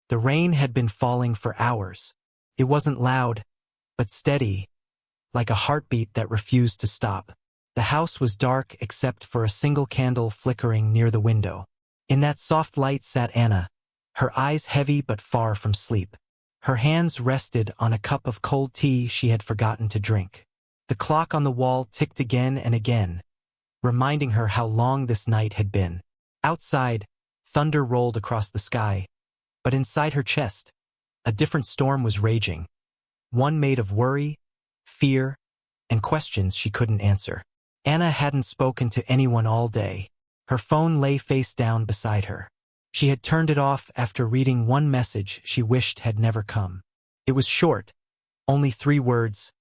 The rain had been falling for hours. It wasn't loud, but steady, like a heartbeat that refused to stop. The house was dark except for a single candle flickering near the window. In that soft light sat Anna, her eyes heavy but far from sleep. Her hands rested on a cup of cold tea she had forgotten to drink. The clock on the wall ticked again and again, reminding her how long this night had been. Outside, thunder rolled across the sky, but inside her chest, a different storm was raging, one made of worry, fear, and questions she couldn't answer. Anna hadn't spoken to anyone all day. Her phone lay face down beside her. She had turned it off after reading one message she wished had never come. It was short, only 3 words.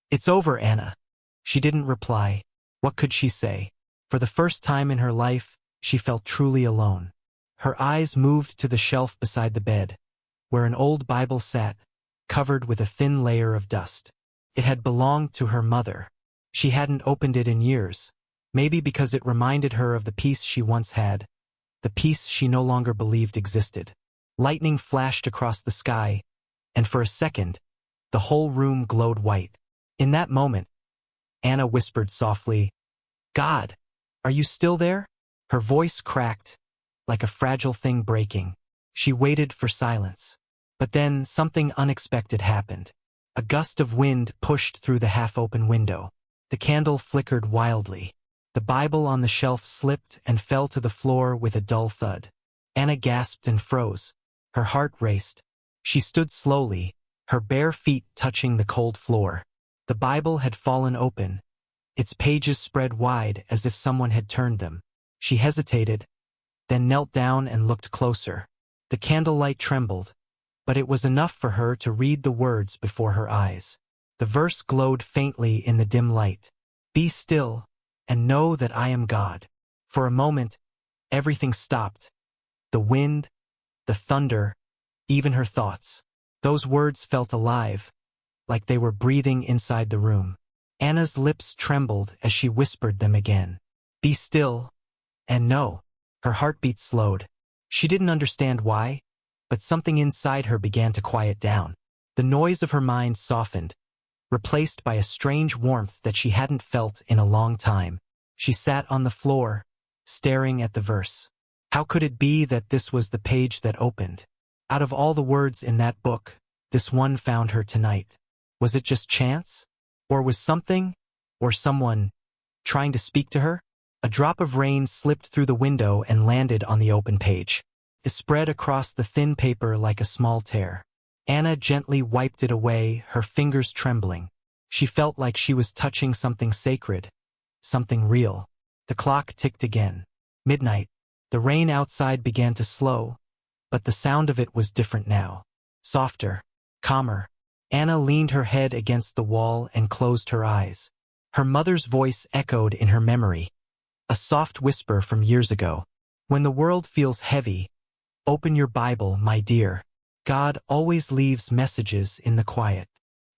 "It's over, Anna." She didn't reply. What could she say? For the first time in her life, she felt truly alone. Her eyes moved to the shelf beside the bed, where an old Bible sat, covered with a thin layer of dust. It had belonged to her mother. She hadn't opened it in years, maybe because it reminded her of the peace she once had, the peace she no longer believed existed. Lightning flashed across the sky, and for a second, the whole room glowed white. In that moment, Anna whispered softly, "God, are you still there?" Her voice cracked, like a fragile thing breaking. She waited for silence. But then something unexpected happened. A gust of wind pushed through the half-open window. The candle flickered wildly. The Bible on the shelf slipped and fell to the floor with a dull thud. Anna gasped and froze. Her heart raced. She stood slowly, her bare feet touching the cold floor. The Bible had fallen open, its pages spread wide as if someone had turned them. She hesitated, then knelt down and looked closer. The candlelight trembled, but it was enough for her to read the words before her eyes. The verse glowed faintly in the dim light. "Be still, and know that I am God." For a moment, everything stopped. The wind, the thunder, even her thoughts. Those words felt alive, like they were breathing inside the room. Anna's lips trembled as she whispered them again. "Be still, and know." Her heartbeat slowed. She didn't understand why, but something inside her began to quiet down. The noise of her mind softened, replaced by a strange warmth that she hadn't felt in a long time. She sat on the floor, staring at the verse. How could it be that this was the page that opened? Out of all the words in that book, this one found her tonight. Was it just chance? Or was something, or someone, trying to speak to her? A drop of rain slipped through the window and landed on the open page. It spread across the thin paper like a small tear. Anna gently wiped it away, her fingers trembling. She felt like she was touching something sacred, something real. The clock ticked again. Midnight. The rain outside began to slow, but the sound of it was different now. Softer, calmer. Anna leaned her head against the wall and closed her eyes. Her mother's voice echoed in her memory. A soft whisper from years ago. "When the world feels heavy, open your Bible, my dear. God always leaves messages in the quiet."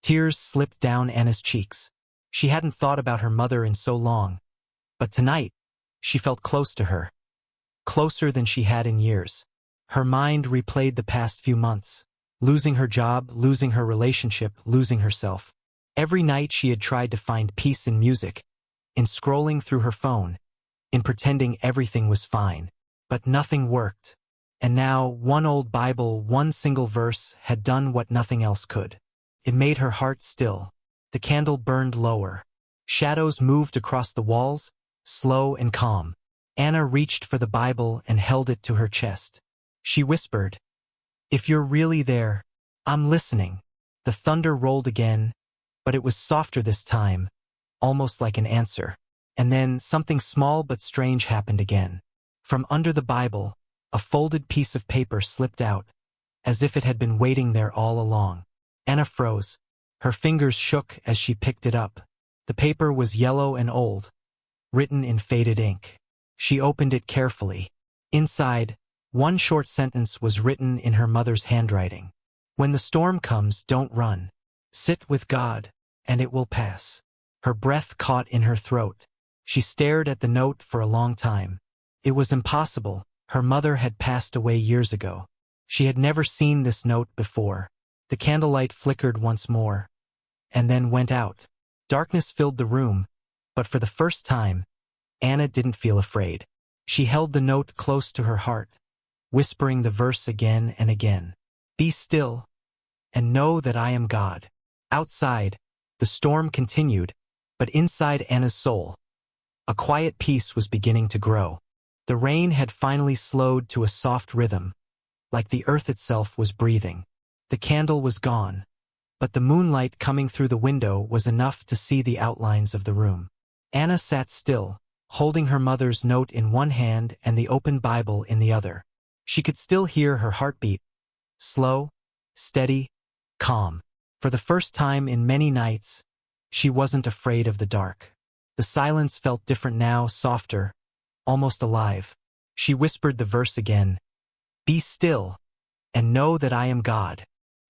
Tears slipped down Anna's cheeks. She hadn't thought about her mother in so long, but tonight, she felt close to her. Closer than she had in years. Her mind replayed the past few months. Losing her job, losing her relationship, losing herself. Every night she had tried to find peace in music, in scrolling through her phone, in pretending everything was fine. But nothing worked. And now, one old Bible, one single verse, had done what nothing else could. It made her heart still. The candle burned lower. Shadows moved across the walls, slow and calm. Anna reached for the Bible and held it to her chest. She whispered, "If you're really there, I'm listening." The thunder rolled again, but it was softer this time, almost like an answer. And then something small but strange happened again. From under the Bible, a folded piece of paper slipped out, as if it had been waiting there all along. Anna froze. Her fingers shook as she picked it up. The paper was yellow and old, written in faded ink. She opened it carefully. Inside, one short sentence was written in her mother's handwriting. "When the storm comes, don't run. Sit with God, and it will pass." Her breath caught in her throat. She stared at the note for a long time. It was impossible. Her mother had passed away years ago. She had never seen this note before. The candlelight flickered once more, and then went out. Darkness filled the room, but for the first time, Anna didn't feel afraid. She held the note close to her heart, whispering the verse again and again. "Be still, and know that I am God." Outside, the storm continued, but inside Anna's soul, a quiet peace was beginning to grow. The rain had finally slowed to a soft rhythm, like the earth itself was breathing. The candle was gone, but the moonlight coming through the window was enough to see the outlines of the room. Anna sat still, holding her mother's note in one hand and the open Bible in the other. She could still hear her heartbeat, slow, steady, calm. For the first time in many nights, she wasn't afraid of the dark. The silence felt different now, softer, almost alive. She whispered the verse again, "Be still, and know that I am God."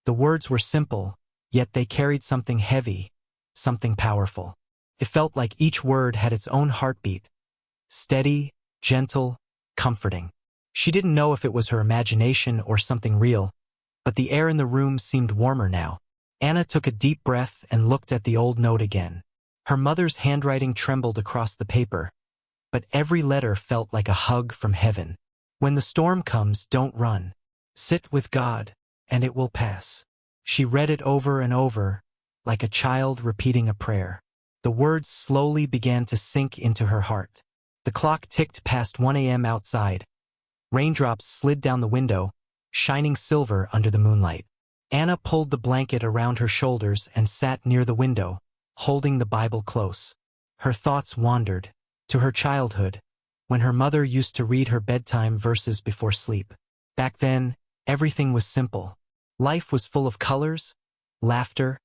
The words were simple, yet they carried something heavy, something powerful. It felt like each word had its own heartbeat, steady, gentle, comforting. She didn't know if it was her imagination or something real, but the air in the room seemed warmer now. Anna took a deep breath and looked at the old note again. Her mother's handwriting trembled across the paper, but every letter felt like a hug from heaven. "When the storm comes, don't run. Sit with God, and it will pass." She read it over and over, like a child repeating a prayer. The words slowly began to sink into her heart. The clock ticked past 1 a.m. outside. Raindrops slid down the window, shining silver under the moonlight. Anna pulled the blanket around her shoulders and sat near the window, holding the Bible close. Her thoughts wandered to her childhood, when her mother used to read her bedtime verses before sleep. Back then, everything was simple. Life was full of colors, laughter,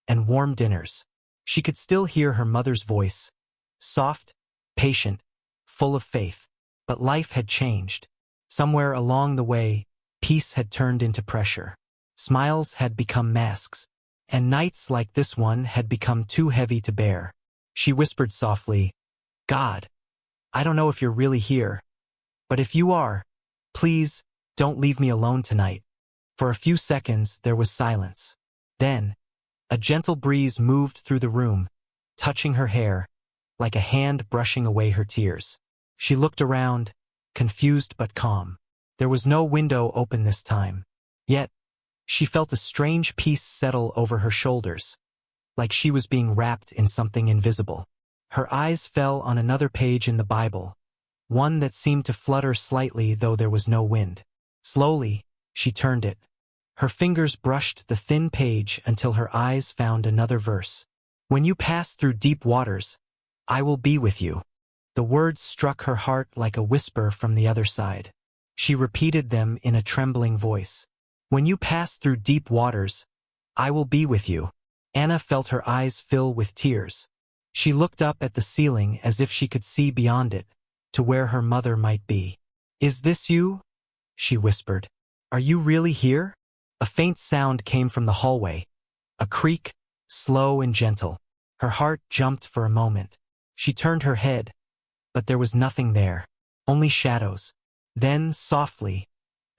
and warm dinners. She could still hear her mother's voice, soft, patient, full of faith. But life had changed. Somewhere along the way, peace had turned into pressure. Smiles had become masks, and nights like this one had become too heavy to bear. She whispered softly, "God, I don't know if you're really here, but if you are, please, don't leave me alone tonight." For a few seconds, there was silence. Then, a gentle breeze moved through the room, touching her hair, like a hand brushing away her tears. She looked around, confused but calm. There was no window open this time. Yet, she felt a strange peace settle over her shoulders, like she was being wrapped in something invisible. Her eyes fell on another page in the Bible, one that seemed to flutter slightly though there was no wind. Slowly, she turned it. Her fingers brushed the thin page until her eyes found another verse. "When you pass through deep waters, I will be with you." The words struck her heart like a whisper from the other side. She repeated them in a trembling voice. "When you pass through deep waters, I will be with you." Anna felt her eyes fill with tears. She looked up at the ceiling as if she could see beyond it, to where her mother might be. "Is this you?" she whispered. "Are you really here?" A faint sound came from the hallway, a creak, slow and gentle. Her heart jumped for a moment. She turned her head, but there was nothing there, only shadows. Then, softly,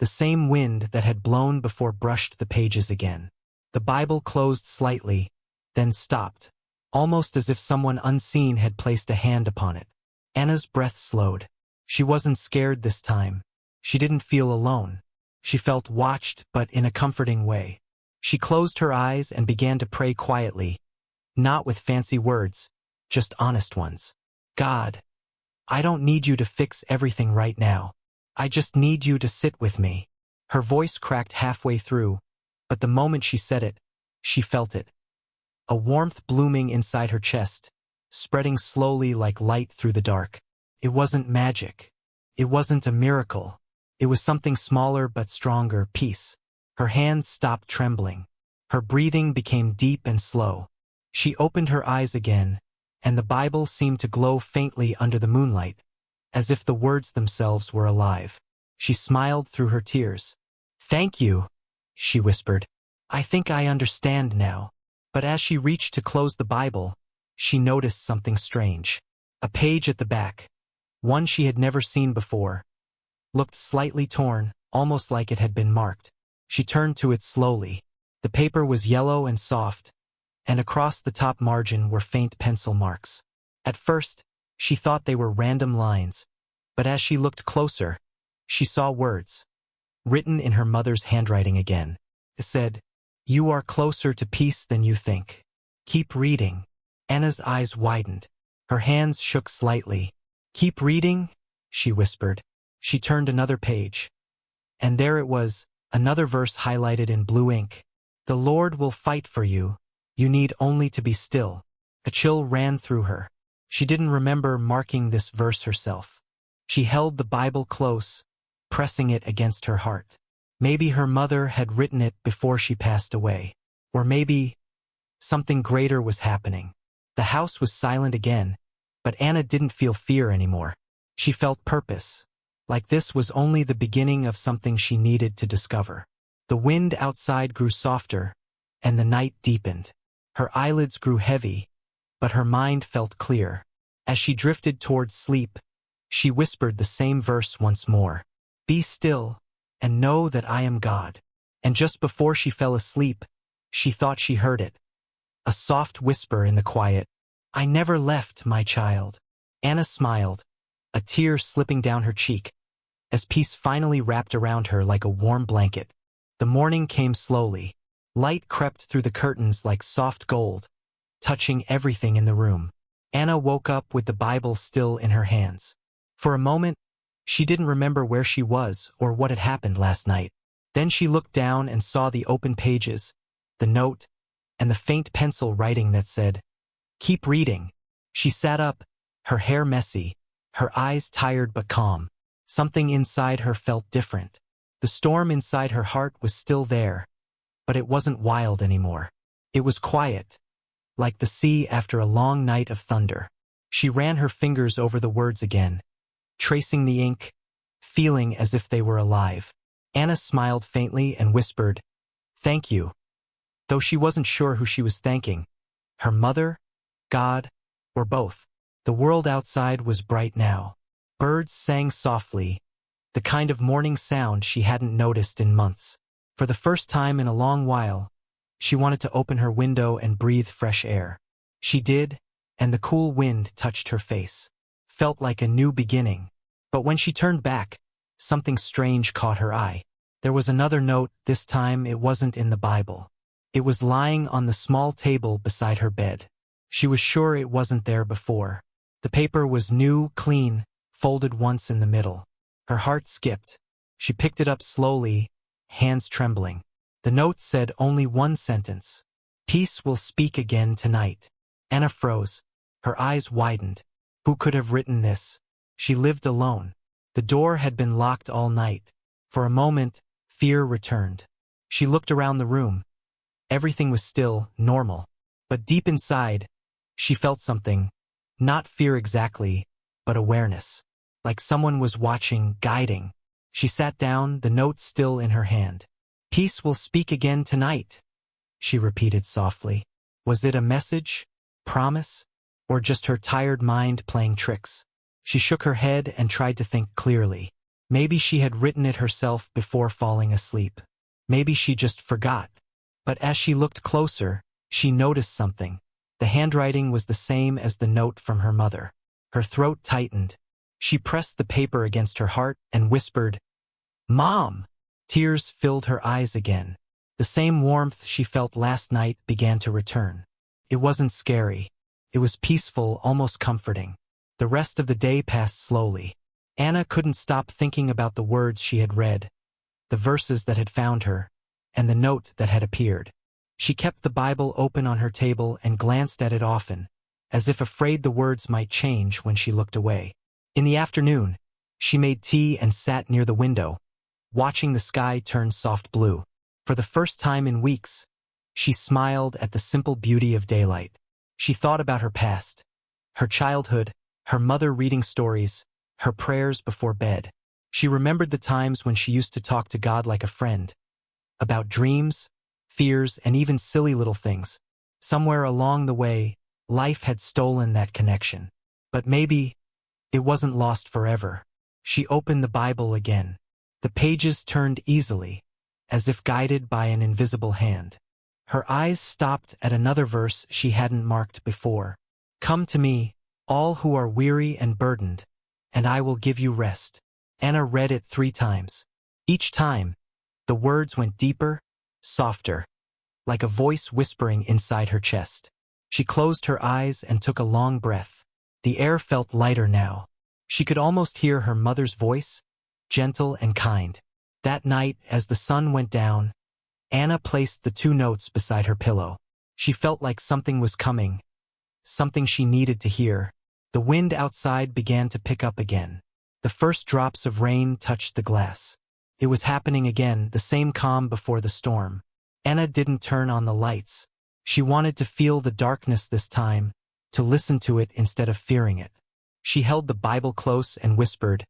the same wind that had blown before brushed the pages again. The Bible closed slightly, then stopped, almost as if someone unseen had placed a hand upon it. Anna's breath slowed. She wasn't scared this time. She didn't feel alone. She felt watched, but in a comforting way. She closed her eyes and began to pray quietly, not with fancy words, just honest ones. "God, I don't need you to fix everything right now. I just need you to sit with me." Her voice cracked halfway through, but the moment she said it, she felt it. A warmth blooming inside her chest, spreading slowly like light through the dark. It wasn't magic. It wasn't a miracle. It was something smaller but stronger, peace. Her hands stopped trembling. Her breathing became deep and slow. She opened her eyes again, and the Bible seemed to glow faintly under the moonlight, as if the words themselves were alive. She smiled through her tears. "Thank you," she whispered. "I think I understand now." But as she reached to close the Bible, she noticed something strange. A page at the back, one she had never seen before, looked slightly torn, almost like it had been marked. She turned to it slowly. The paper was yellow and soft, and across the top margin were faint pencil marks. At first, she thought they were random lines, but as she looked closer, she saw words, written in her mother's handwriting again. It said, "You are closer to peace than you think. Keep reading." Anna's eyes widened. Her hands shook slightly. "Keep reading?" she whispered. She turned another page. And there it was, another verse highlighted in blue ink. "The Lord will fight for you. You need only to be still." A chill ran through her. She didn't remember marking this verse herself. She held the Bible close, pressing it against her heart. Maybe her mother had written it before she passed away. Or maybe something greater was happening. The house was silent again, but Anna didn't feel fear anymore. She felt purpose, like this was only the beginning of something she needed to discover. The wind outside grew softer, and the night deepened. Her eyelids grew heavy, but her mind felt clear. As she drifted towards sleep, she whispered the same verse once more. "Be still, and know that I am God." And just before she fell asleep, she thought she heard it. A soft whisper in the quiet. "I never left, my child." Anna smiled, a tear slipping down her cheek, as peace finally wrapped around her like a warm blanket. The morning came slowly. Light crept through the curtains like soft gold, touching everything in the room. Anna woke up with the Bible still in her hands. For a moment, she didn't remember where she was or what had happened last night. Then she looked down and saw the open pages, the note, and the faint pencil writing that said, "Keep reading." She sat up, her hair messy, her eyes tired but calm. Something inside her felt different. The storm inside her heart was still there, but it wasn't wild anymore. It was quiet, like the sea after a long night of thunder. She ran her fingers over the words again, tracing the ink, feeling as if they were alive. Anna smiled faintly and whispered, "Thank you," though she wasn't sure who she was thanking. Her mother, God, or both. The world outside was bright now. Birds sang softly, the kind of morning sound she hadn't noticed in months. For the first time in a long while, she wanted to open her window and breathe fresh air. She did, and the cool wind touched her face. Felt like a new beginning. But when she turned back, something strange caught her eye. There was another note. This time it wasn't in the Bible. It was lying on the small table beside her bed. She was sure it wasn't there before. The paper was new, clean, folded once in the middle. Her heart skipped. She picked it up slowly, hands trembling. The note said only one sentence. "Peace will speak again tonight." Anna froze. Her eyes widened. Who could have written this? She lived alone. The door had been locked all night. For a moment, fear returned. She looked around the room. Everything was still, normal. But deep inside, she felt something. Not fear exactly, but awareness. Like someone was watching, guiding. She sat down, the note still in her hand. "Peace will speak again tonight," she repeated softly. Was it a message, promise, or just her tired mind playing tricks? She shook her head and tried to think clearly. Maybe she had written it herself before falling asleep. Maybe she just forgot. But as she looked closer, she noticed something. The handwriting was the same as the note from her mother. Her throat tightened. She pressed the paper against her heart and whispered, "Mom!" Tears filled her eyes again. The same warmth she felt last night began to return. It wasn't scary. It was peaceful, almost comforting. The rest of the day passed slowly. Anna couldn't stop thinking about the words she had read, the verses that had found her, and the note that had appeared. She kept the Bible open on her table and glanced at it often, as if afraid the words might change when she looked away. In the afternoon, she made tea and sat near the window, watching the sky turn soft blue. For the first time in weeks, she smiled at the simple beauty of daylight. She thought about her past, her childhood, her mother reading stories, her prayers before bed. She remembered the times when she used to talk to God like a friend, about dreams, fears, and even silly little things. Somewhere along the way, life had stolen that connection. But maybe it wasn't lost forever. She opened the Bible again. The pages turned easily, as if guided by an invisible hand. Her eyes stopped at another verse she hadn't marked before. "Come to me, all who are weary and burdened, and I will give you rest." Anna read it 3 times. Each time, the words went deeper, softer, like a voice whispering inside her chest. She closed her eyes and took a long breath. The air felt lighter now. She could almost hear her mother's voice, gentle and kind. That night, as the sun went down, Anna placed the 2 notes beside her pillow. She felt like something was coming, something she needed to hear. The wind outside began to pick up again. The first drops of rain touched the glass. It was happening again, the same calm before the storm. Anna didn't turn on the lights. She wanted to feel the darkness this time, to listen to it instead of fearing it. She held the Bible close and whispered,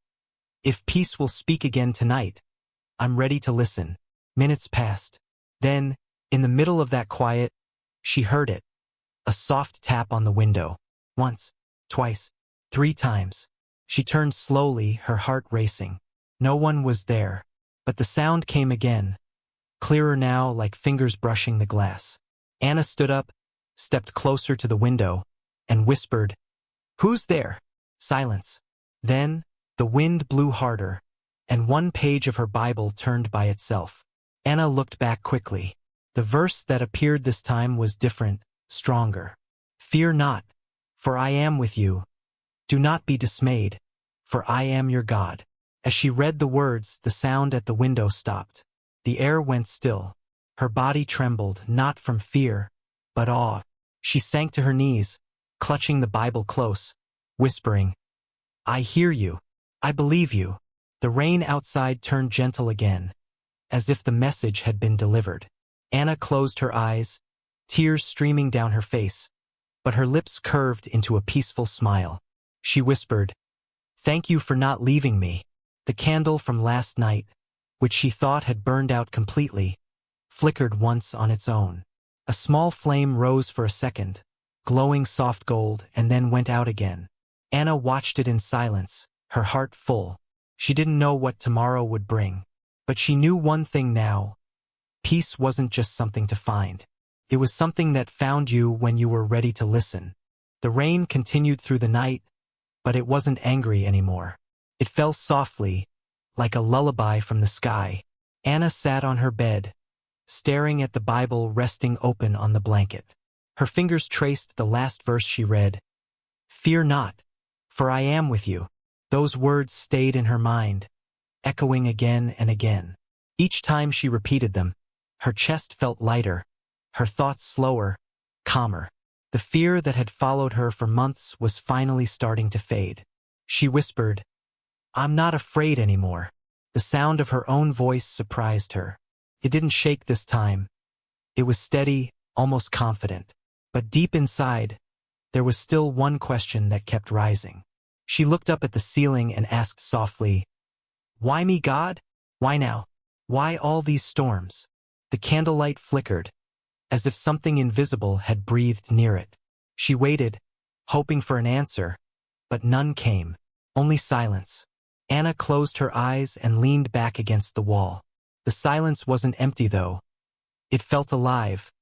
"If peace will speak again tonight, I'm ready to listen." Minutes passed. Then, in the middle of that quiet, she heard it. A soft tap on the window. Once, twice, 3 times. She turned slowly, her heart racing. No one was there, but the sound came again, clearer now, like fingers brushing the glass. Anna stood up, stepped closer to the window, and whispered, "Who's there?" Silence. Then, the wind blew harder, and one page of her Bible turned by itself. Anna looked back quickly. The verse that appeared this time was different, stronger. "Fear not, for I am with you. Do not be dismayed, for I am your God." As she read the words, the sound at the window stopped. The air went still. Her body trembled, not from fear, but awe. She sank to her knees, clutching the Bible close, whispering, "I hear you. I believe you." The rain outside turned gentle again, as if the message had been delivered. Anna closed her eyes, tears streaming down her face, but her lips curved into a peaceful smile. She whispered, "Thank you for not leaving me." The candle from last night, which she thought had burned out completely, flickered once on its own. A small flame rose for a second, glowing soft gold, and then went out again. Anna watched it in silence, her heart full. She didn't know what tomorrow would bring, but she knew one thing now. Peace wasn't just something to find. It was something that found you when you were ready to listen. The rain continued through the night, but it wasn't angry anymore. It fell softly, like a lullaby from the sky. Anna sat on her bed, staring at the Bible resting open on the blanket. Her fingers traced the last verse she read. "Fear not, for I am with you." Those words stayed in her mind, echoing again and again. Each time she repeated them, her chest felt lighter, her thoughts slower, calmer. The fear that had followed her for months was finally starting to fade. She whispered, "I'm not afraid anymore." The sound of her own voice surprised her. It didn't shake this time. It was steady, almost confident. But deep inside, there was still one question that kept rising. She looked up at the ceiling and asked softly, "Why me, God? Why now? Why all these storms?" The candlelight flickered, as if something invisible had breathed near it. She waited, hoping for an answer, but none came, only silence. Anna closed her eyes and leaned back against the wall. The silence wasn't empty, though. It felt alive,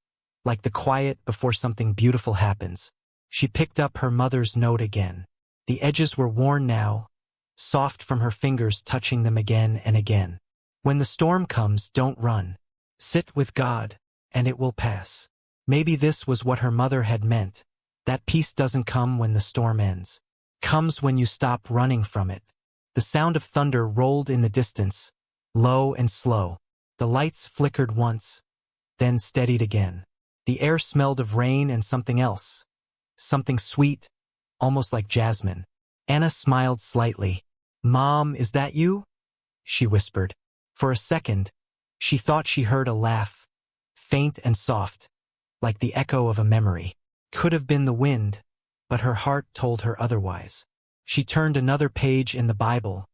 like the quiet before something beautiful happens. She picked up her mother's note again. The edges were worn now, soft from her fingers touching them again and again. "When the storm comes, don't run. Sit with God, and it will pass." Maybe this was what her mother had meant. That peace doesn't come when the storm ends. It comes when you stop running from it. The sound of thunder rolled in the distance, low and slow. The lights flickered once, then steadied again. The air smelled of rain and something else. Something sweet, almost like jasmine. Anna smiled slightly. "Mom, is that you?" she whispered. For a second, she thought she heard a laugh, faint and soft, like the echo of a memory. Could have been the wind, but her heart told her otherwise. She turned another page in the Bible,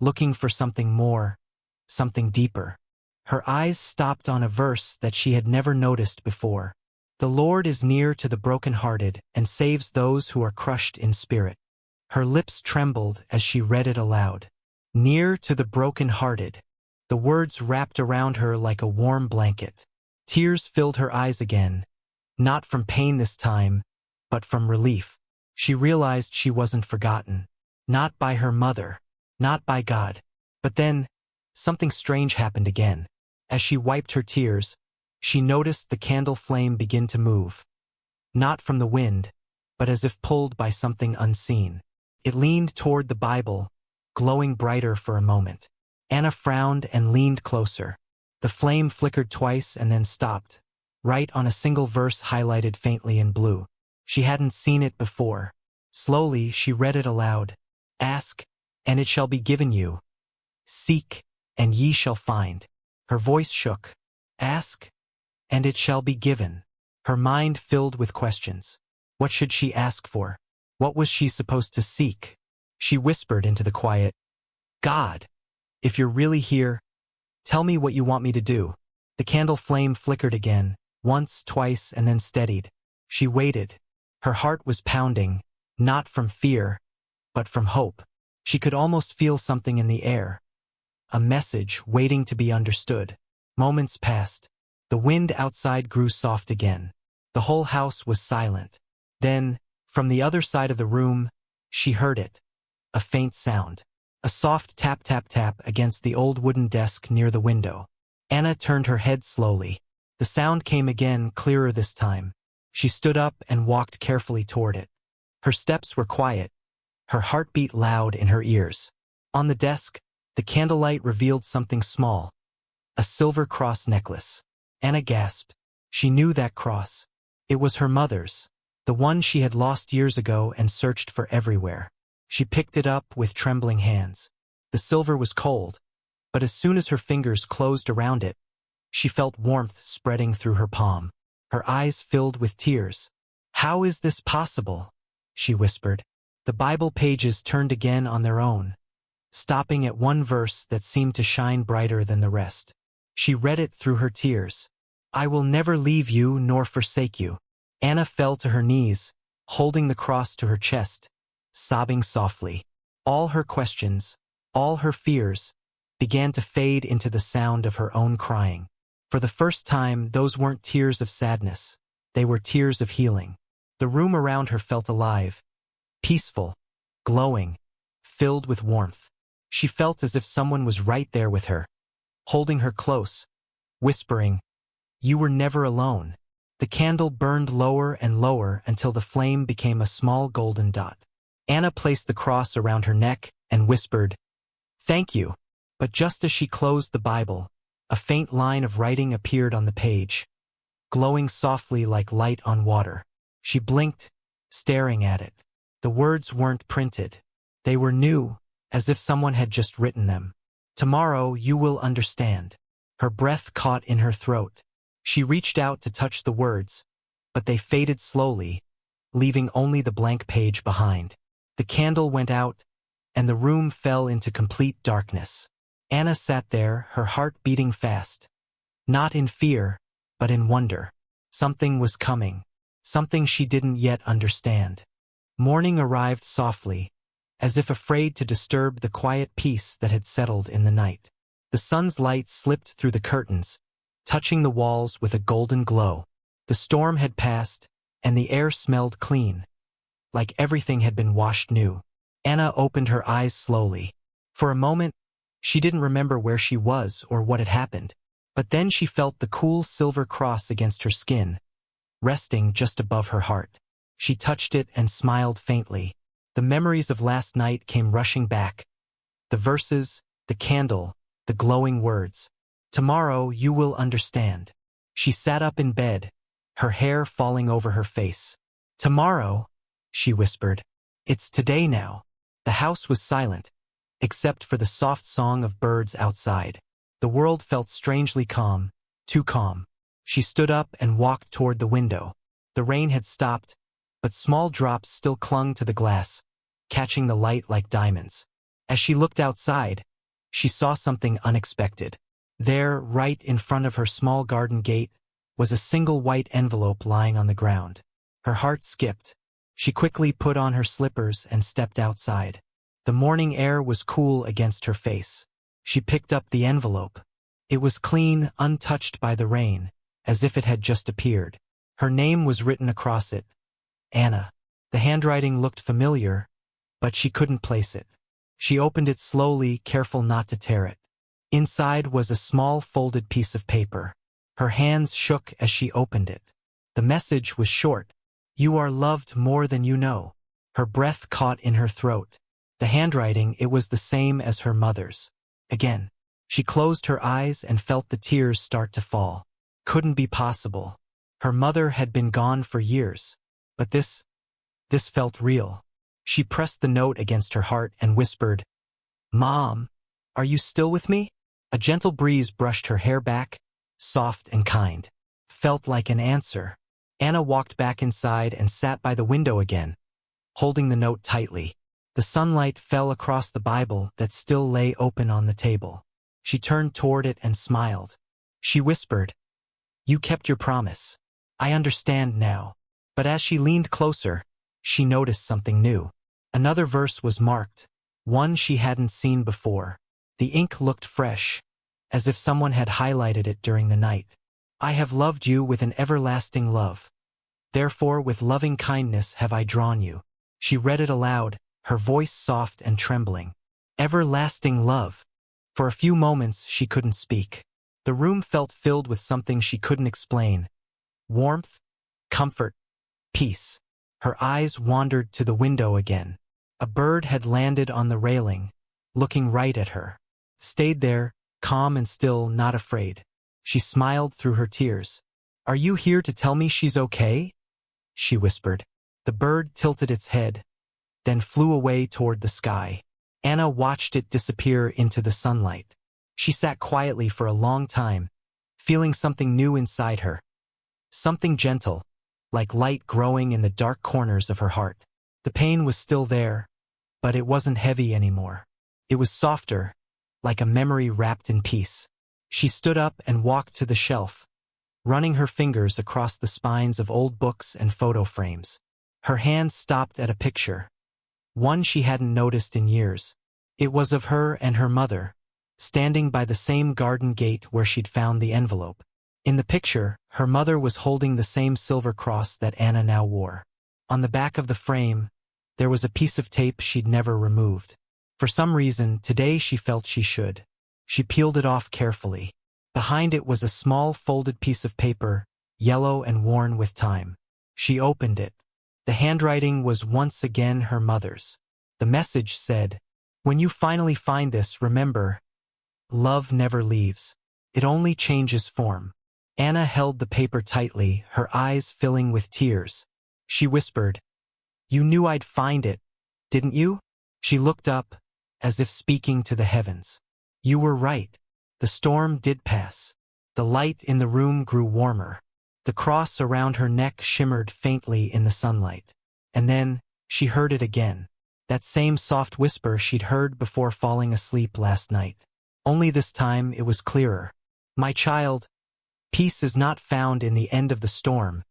looking for something more, something deeper. Her eyes stopped on a verse that she had never noticed before. "The Lord is near to the brokenhearted and saves those who are crushed in spirit." Her lips trembled as she read it aloud. "Near to the brokenhearted." The words wrapped around her like a warm blanket. Tears filled her eyes again, not from pain this time, but from relief. She realized she wasn't forgotten. Not by her mother, not by God. But then, something strange happened again. As she wiped her tears, she noticed the candle flame begin to move. Not from the wind, but as if pulled by something unseen. It leaned toward the Bible, glowing brighter for a moment. Anna frowned and leaned closer. The flame flickered twice and then stopped, right on a single verse highlighted faintly in blue. She hadn't seen it before. Slowly, she read it aloud. Ask, and it shall be given you. Seek, and ye shall find. Her voice shook. Ask, and it shall be given. Her mind filled with questions. What should she ask for? What was she supposed to seek? She whispered into the quiet, God, if you're really here, tell me what you want me to do. The candle flame flickered again, once, twice, and then steadied. She waited. Her heart was pounding, not from fear, but from hope. She could almost feel something in the air. A message waiting to be understood. Moments passed. The wind outside grew soft again. The whole house was silent. Then, from the other side of the room, she heard it. A faint sound. A soft tap-tap-tap against the old wooden desk near the window. Anna turned her head slowly. The sound came again, clearer this time. She stood up and walked carefully toward it. Her steps were quiet, her heartbeat loud in her ears. On the desk, the candlelight revealed something small. A silver cross necklace. Anna gasped. She knew that cross. It was her mother's, the one she had lost years ago and searched for everywhere. She picked it up with trembling hands. The silver was cold, but as soon as her fingers closed around it, she felt warmth spreading through her palm. Her eyes filled with tears. How is this possible? She whispered. The Bible pages turned again on their own, stopping at one verse that seemed to shine brighter than the rest. She read it through her tears. I will never leave you nor forsake you. Anna fell to her knees, holding the cross to her chest, sobbing softly. All her questions, all her fears, began to fade into the sound of her own crying. For the first time, those weren't tears of sadness. They were tears of healing. The room around her felt alive, peaceful, glowing, filled with warmth. She felt as if someone was right there with her, holding her close, whispering, "You were never alone." The candle burned lower and lower until the flame became a small golden dot. Anna placed the cross around her neck and whispered, "Thank you." But just as she closed the Bible, a faint line of writing appeared on the page, glowing softly like light on water. She blinked, staring at it. The words weren't printed. They were new, as if someone had just written them. Tomorrow you will understand. Her breath caught in her throat. She reached out to touch the words, but they faded slowly, leaving only the blank page behind. The candle went out, and the room fell into complete darkness. Anna sat there, her heart beating fast. Not in fear, but in wonder. Something was coming. Something she didn't yet understand. Morning arrived softly, as if afraid to disturb the quiet peace that had settled in the night. The sun's light slipped through the curtains, touching the walls with a golden glow. The storm had passed, and the air smelled clean, like everything had been washed new. Anna opened her eyes slowly. For a moment, she didn't remember where she was or what had happened. But then she felt the cool silver cross against her skin, resting just above her heart. She touched it and smiled faintly. The memories of last night came rushing back. The verses, the candle, the glowing words. Tomorrow you will understand. She sat up in bed, her hair falling over her face. Tomorrow, she whispered. It's today now. The house was silent, except for the soft song of birds outside. The world felt strangely calm, too calm. She stood up and walked toward the window. The rain had stopped, but small drops still clung to the glass, catching the light like diamonds. As she looked outside, she saw something unexpected. There, right in front of her small garden gate, was a single white envelope lying on the ground. Her heart skipped. She quickly put on her slippers and stepped outside. The morning air was cool against her face. She picked up the envelope. It was clean, untouched by the rain, as if it had just appeared. Her name was written across it. Anna. The handwriting looked familiar, but she couldn't place it. She opened it slowly, careful not to tear it. Inside was a small folded piece of paper. Her hands shook as she opened it. The message was short. You are loved more than you know. Her breath caught in her throat. The handwriting, it was the same as her mother's. Again. She closed her eyes and felt the tears start to fall. Couldn't be possible. Her mother had been gone for years. But this felt real. She pressed the note against her heart and whispered, Mom, are you still with me? A gentle breeze brushed her hair back, soft and kind. Felt like an answer. Anna walked back inside and sat by the window again, holding the note tightly. The sunlight fell across the Bible that still lay open on the table. She turned toward it and smiled. She whispered, You kept your promise. I understand now. But as she leaned closer, she noticed something new. Another verse was marked, one she hadn't seen before. The ink looked fresh, as if someone had highlighted it during the night. I have loved you with an everlasting love. Therefore with loving kindness have I drawn you. She read it aloud, her voice soft and trembling. Everlasting love. For a few moments she couldn't speak. The room felt filled with something she couldn't explain. Warmth, comfort, peace. Her eyes wandered to the window again. A bird had landed on the railing, looking right at her. Stayed there, calm and still, not afraid. She smiled through her tears. Are you here to tell me she's okay? She whispered. The bird tilted its head, then flew away toward the sky. Anna watched it disappear into the sunlight. She sat quietly for a long time, feeling something new inside her. Something gentle, like light growing in the dark corners of her heart. The pain was still there, but it wasn't heavy anymore. It was softer, like a memory wrapped in peace. She stood up and walked to the shelf, running her fingers across the spines of old books and photo frames. Her hand stopped at a picture, one she hadn't noticed in years. It was of her and her mother, standing by the same garden gate where she'd found the envelope. In the picture, her mother was holding the same silver cross that Anna now wore. On the back of the frame, there was a piece of tape she'd never removed. For some reason, today she felt she should. She peeled it off carefully. Behind it was a small folded piece of paper, yellow and worn with time. She opened it. The handwriting was once again her mother's. The message said, When you finally find this, remember, love never leaves. It only changes form. Anna held the paper tightly, her eyes filling with tears. She whispered, You knew I'd find it, didn't you? She looked up, as if speaking to the heavens. You were right. The storm did pass. The light in the room grew warmer. The cross around her neck shimmered faintly in the sunlight. And then, she heard it again. That same soft whisper she'd heard before falling asleep last night. Only this time it was clearer. My child, peace is not found in the end of the storm.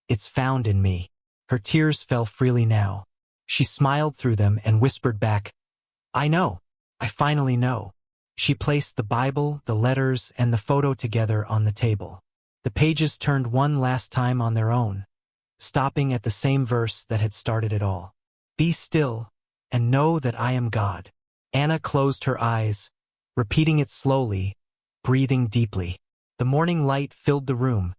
It's found in me. Her tears fell freely now. She smiled through them and whispered back, I know. I finally know. She placed the Bible, the letters, and the photo together on the table. The pages turned one last time on their own, stopping at the same verse that had started it all. Be still, and know that I am God. Anna closed her eyes, repeating it slowly, breathing deeply. The morning light filled the room,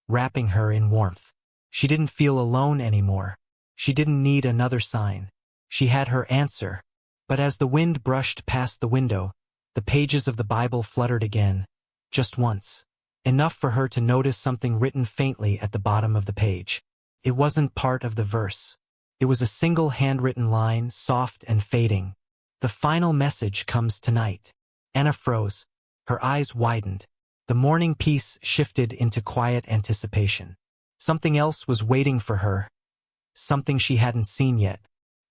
wrapping her in warmth. She didn't feel alone anymore. She didn't need another sign. She had her answer. But as the wind brushed past the window, the pages of the Bible fluttered again, just once. Enough for her to notice something written faintly at the bottom of the page. It wasn't part of the verse. It was a single handwritten line, soft and fading. The final message comes tonight. Anna froze. Her eyes widened. The morning peace shifted into quiet anticipation. Something else was waiting for her. Something she hadn't seen yet.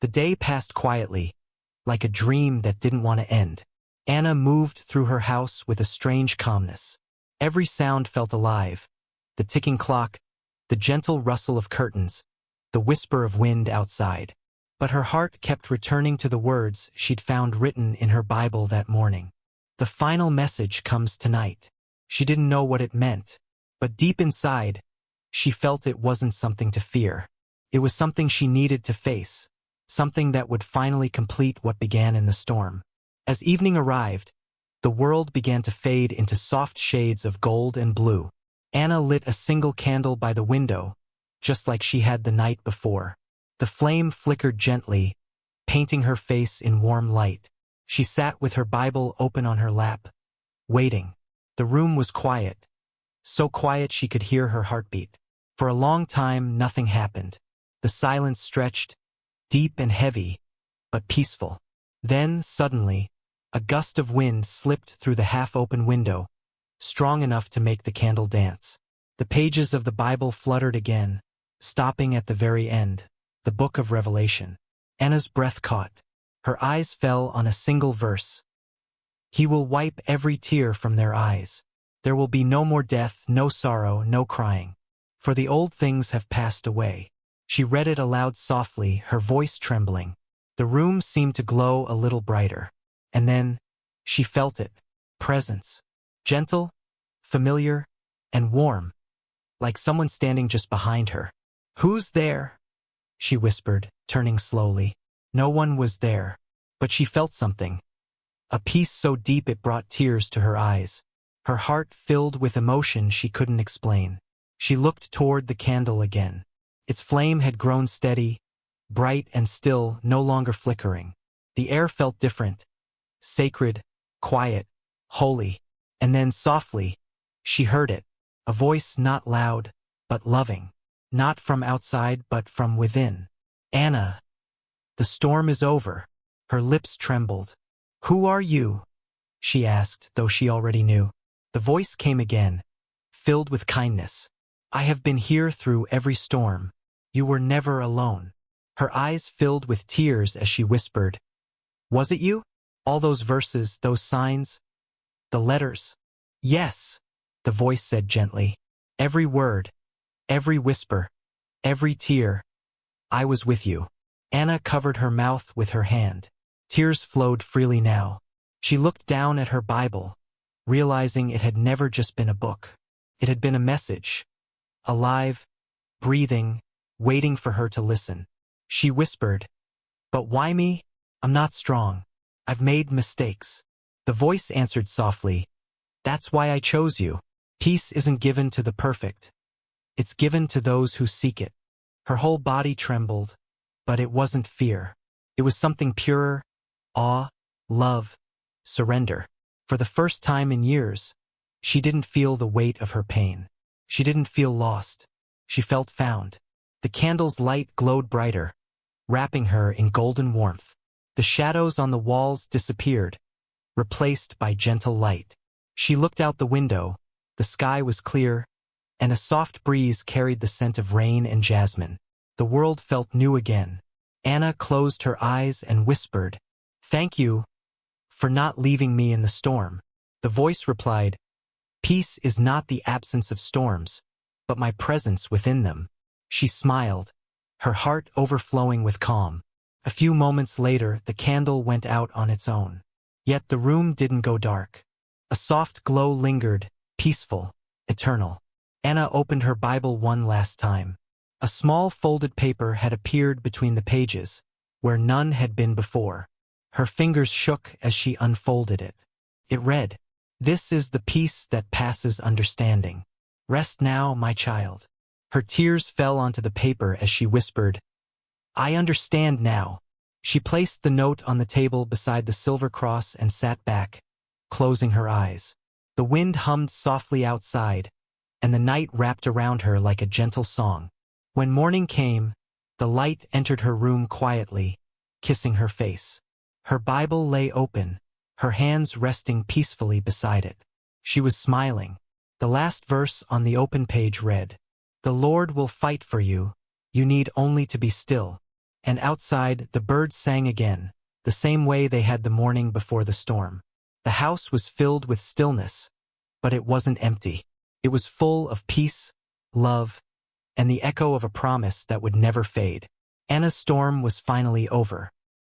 The day passed quietly, like a dream that didn't want to end. Anna moved through her house with a strange calmness. Every sound felt alive. The ticking clock, the gentle rustle of curtains, the whisper of wind outside. But her heart kept returning to the words she'd found written in her Bible that morning. The final message comes tonight. She didn't know what it meant, but deep inside, she felt it wasn't something to fear. It was something she needed to face, something that would finally complete what began in the storm. As evening arrived, the world began to fade into soft shades of gold and blue. Anna lit a single candle by the window, just like she had the night before. The flame flickered gently, painting her face in warm light. She sat with her Bible open on her lap, waiting. The room was quiet, so quiet she could hear her heartbeat. For a long time, nothing happened. The silence stretched, deep and heavy, but peaceful. Then, suddenly, a gust of wind slipped through the half-open window, strong enough to make the candle dance. The pages of the Bible fluttered again, stopping at the very end, the book of Revelation. Anna's breath caught. Her eyes fell on a single verse. He will wipe every tear from their eyes. There will be no more death, no sorrow, no crying. For the old things have passed away. She read it aloud softly, her voice trembling. The room seemed to glow a little brighter. And then, she felt it. Presence. Gentle, familiar, and warm. Like someone standing just behind her. "Who's there?" she whispered, turning slowly. No one was there. But she felt something. A peace so deep it brought tears to her eyes. Her heart filled with emotion she couldn't explain. She looked toward the candle again. Its flame had grown steady, bright and still, no longer flickering. The air felt different. Sacred, quiet, holy. And then softly, she heard it. A voice not loud, but loving. Not from outside, but from within. "Anna, the storm is over." Her lips trembled. "Who are you?" she asked, though she already knew. The voice came again, filled with kindness. "I have been here through every storm. You were never alone." Her eyes filled with tears as she whispered, "Was it you? All those verses, those signs? The letters?" "Yes," the voice said gently. "Every word, every whisper, every tear. I was with you." Anna covered her mouth with her hand. Tears flowed freely now. She looked down at her Bible, realizing it had never just been a book. It had been a message. Alive, breathing, waiting for her to listen. She whispered, "But why me? I'm not strong. I've made mistakes." The voice answered softly, "That's why I chose you. Peace isn't given to the perfect. It's given to those who seek it." Her whole body trembled, but it wasn't fear. It was something purer, awe, love, surrender. For the first time in years, she didn't feel the weight of her pain. She didn't feel lost. She felt found. The candle's light glowed brighter, wrapping her in golden warmth. The shadows on the walls disappeared, replaced by gentle light. She looked out the window. The sky was clear, and a soft breeze carried the scent of rain and jasmine. The world felt new again. Anna closed her eyes and whispered, "Thank you for not leaving me in the storm." The voice replied, "Peace is not the absence of storms, but my presence within them." She smiled, her heart overflowing with calm. A few moments later, the candle went out on its own. Yet the room didn't go dark. A soft glow lingered, peaceful, eternal. Anna opened her Bible one last time. A small folded paper had appeared between the pages, where none had been before. Her fingers shook as she unfolded it. It read, "This is the peace that passes understanding. Rest now, my child." Her tears fell onto the paper as she whispered, "I understand now." She placed the note on the table beside the silver cross and sat back, closing her eyes. The wind hummed softly outside, and the night wrapped around her like a gentle song. When morning came, the light entered her room quietly, kissing her face. Her Bible lay open, her hands resting peacefully beside it. She was smiling. The last verse on the open page read, "The Lord will fight for you. You need only to be still." And outside, the birds sang again, the same way they had the morning before the storm. The house was filled with stillness, but it wasn't empty. It was full of peace, love, and the echo of a promise that would never fade. Anna's storm was finally over.